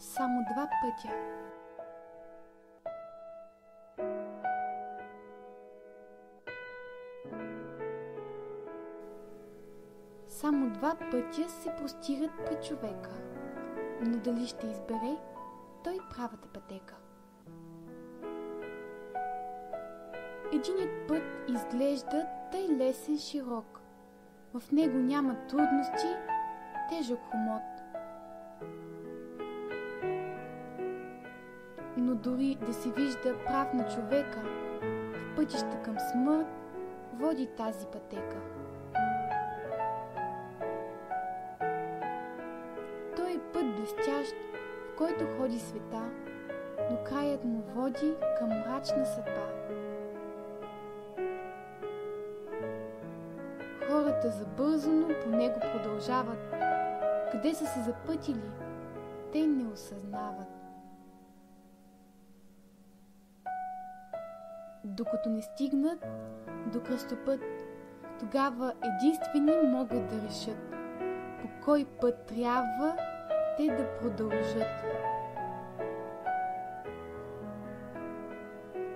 само два пътя. Само два пътя се простират пред човека, но дали ще избере той правата пътека? Единият път изглежда тъй лесен широк, в него няма трудности, тежък хомот. Но дори да се вижда прав на човека, в пътища към смърт води тази пътека. Той е път блестящ, в който ходи света, но краят му води към мрачна съдба. Хората забързано по него продължават. Къде са се запътили, те не осъзнават. Докато не стигнат до кръстопът, тогава единствени могат да решат по кой път трябва те да продължат.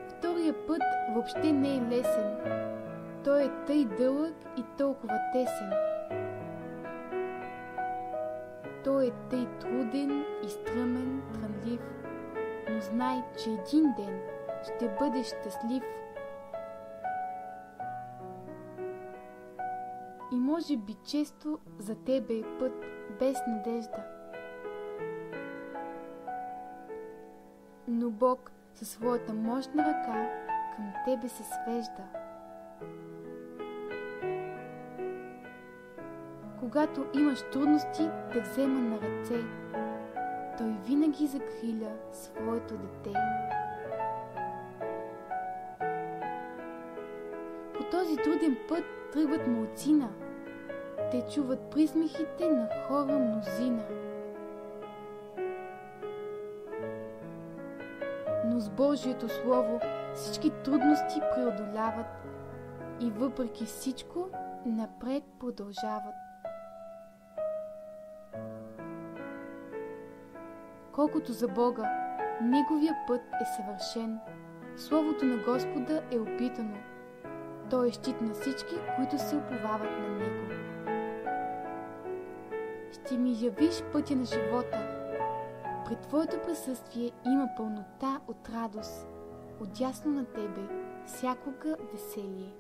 Втория път въобще не е лесен. Той е тъй дълъг и толкова тесен. Той е тъй труден и стръмен, трънлив, но знай, че един ден ще бъдеш щастлив. И може би често за тебе е път без надежда. Но Бог със своята мощна ръка към тебе се свежда. Когато имаш трудности да взема на ръце, Той винаги закриля своето дете. По този труден път тръгват малцина. Те чуват присмехите на хора мнозина. Но с Божието Слово всички трудности преодоляват и въпреки всичко напред продължават. Колкото за Бога, Неговия път е съвършен. Словото на Господа е опитано. Той е щит на всички, които се уповават на Него. Ще ми явиш пътя на живота. При Твоето присъствие има пълнота от радост. Отдясно на Тебе всякога веселие.